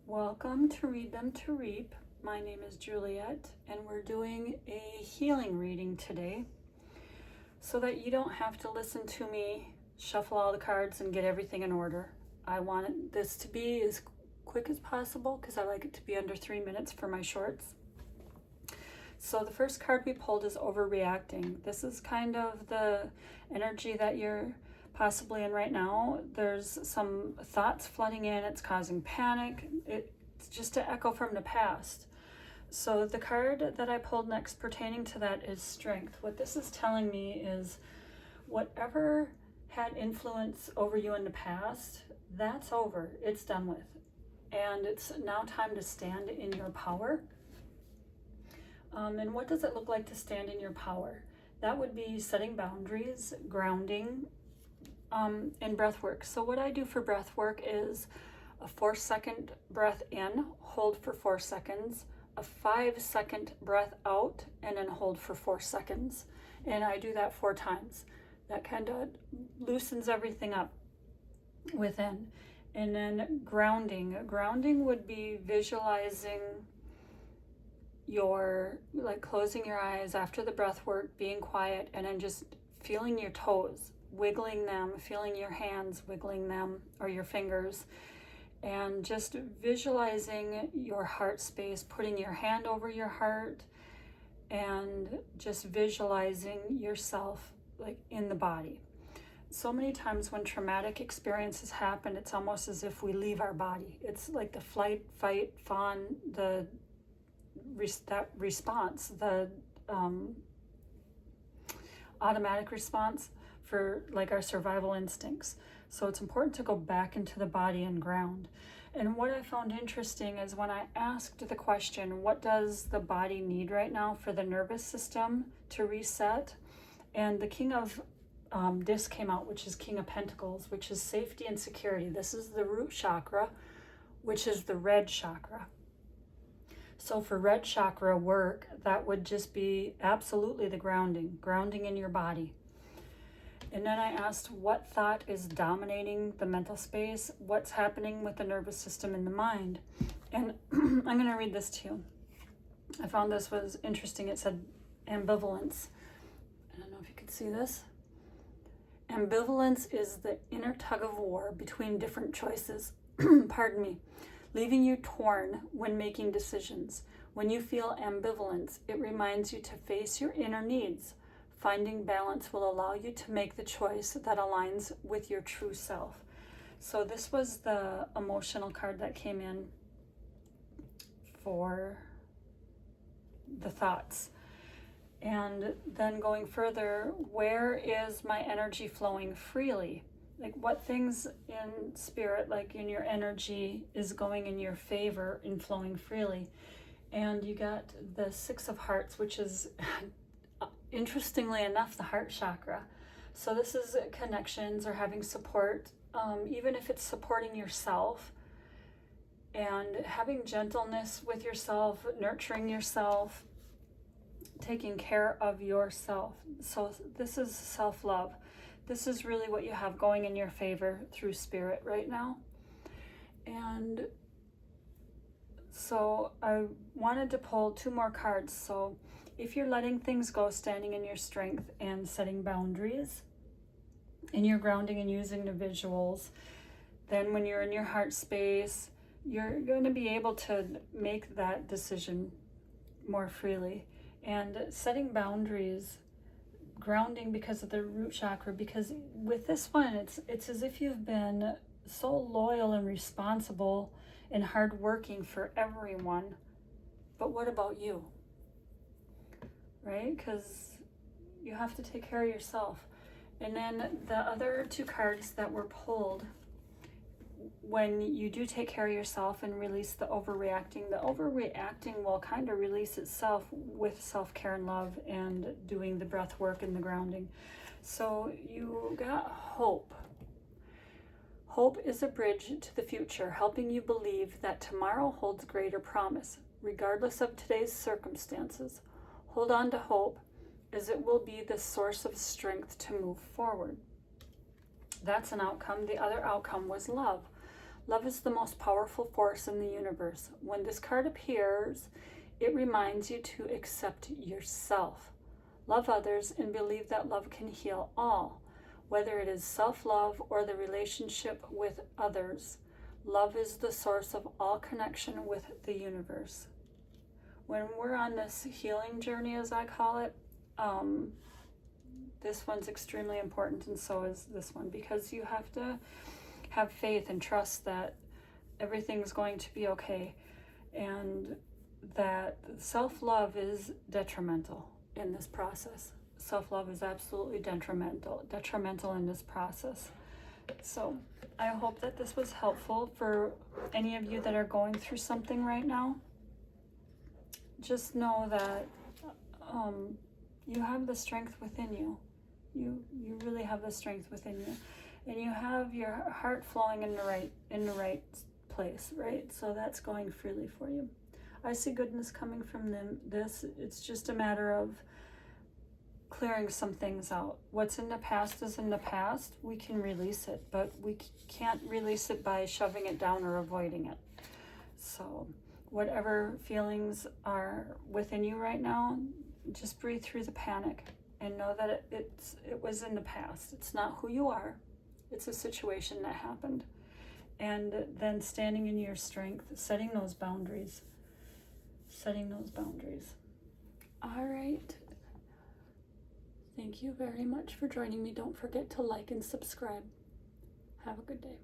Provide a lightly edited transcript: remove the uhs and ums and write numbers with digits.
Welcome to Read Them to Reap. My name is Juliet, and we're doing a healing reading today so that you don't have to listen to me shuffle all the cards and get everything in order. I want this to be as quick as possible because I like it to be under 3 minutes for my shorts. So the first card we pulled is overreacting. This is kind of the energy that you're possibly in right now. There's some thoughts flooding in. It's causing panic. It's just an echo from the past. So the card that I pulled next pertaining to that is strength. What this is telling me is whatever had influence over you in the past, that's over. It's done with. And it's now time to stand in your power. And what does it look like to stand in your power? That would be setting boundaries, grounding, and breath work. So what I do for breath work is a 4-second breath in, hold for 4 seconds, a 5-second breath out, and then hold for 4 seconds. And I do that 4 times. That kind of loosens everything up within. And then grounding. Grounding would be visualizing like closing your eyes after the breath work, being quiet, and then just feeling your toes, wiggling them, feeling your hands, wiggling them, or your fingers, and just visualizing your heart space, putting your hand over your heart, and just visualizing yourself like in the body. So many times when traumatic experiences happen, it's almost as if we leave our body. It's like the flight, fight, fawn, that response, the automatic response for like our survival instincts. So it's important to go back into the body and ground. And what I found interesting is when I asked the question, what does the body need right now for the nervous system to reset? And the King of Discs came out, which is King of Pentacles, which is safety and security. This is the root chakra, which is the red chakra. So for red chakra work, that would just be absolutely the grounding in your body. And then I asked what thought is dominating the mental space, what's happening with the nervous system and the mind. And I'm going to read this to you. I found this was interesting. It said ambivalence. I don't know if you can see this. Ambivalence is the inner tug of war between different choices. Pardon me. Leaving you torn when making decisions. When you feel ambivalence, it reminds you to face your inner needs. Finding balance will allow you to make the choice that aligns with your true self. So this was the emotional card that came in for the thoughts. And then going further, where is my energy flowing freely? Like what things in spirit, like in your energy, is going in your favor and flowing freely. And you got the 6 of Hearts, which is, interestingly enough, the heart chakra. So this is connections or having support, even if it's supporting yourself and having gentleness with yourself, nurturing yourself, taking care of yourself. So this is self-love. This is really what you have going in your favor through spirit right now. And so I wanted to pull 2 more cards. So if you're letting things go, standing in your strength and setting boundaries, and you're grounding and using the visuals, then when you're in your heart space, you're going to be able to make that decision more freely. And setting boundaries, grounding because of the root chakra, because with this one, it's as if you've been so loyal and responsible and hardworking for everyone. But what about you? Right? Because you have to take care of yourself. And then the other 2 cards that were pulled, when you do take care of yourself and release the overreacting will kind of release itself with self-care and love and doing the breath work and the grounding. So you got hope. Hope is a bridge to the future, helping you believe that tomorrow holds greater promise, regardless of today's circumstances. Hold on to hope, as it will be the source of strength to move forward. That's an outcome. The other outcome was love. Love is the most powerful force in the universe. When this card appears, it reminds you to accept yourself, love others, and believe that love can heal all, whether it is self-love or the relationship with others. Love is the source of all connection with the universe. When we're on this healing journey, as I call it, this one's extremely important, and so is this one, because you have to have faith and trust that everything's going to be okay, and that self-love is detrimental in this process. Self-love is absolutely detrimental in this process. So I hope that this was helpful for any of you that are going through something right now. Just know that you have the strength within you. You really have the strength within you, and you have your heart flowing in the right place, right? So that's going freely for you. I see goodness coming from this. It's just a matter of clearing some things out. What's in the past is in the past. We can release it, but we can't release it by shoving it down or avoiding it. So whatever feelings are within you right now, just breathe through the panic and know that it was in the past. It's not who you are. It's a situation that happened. And then standing in your strength, setting those boundaries. All right. Thank you very much for joining me. Don't forget to like and subscribe. Have a good day.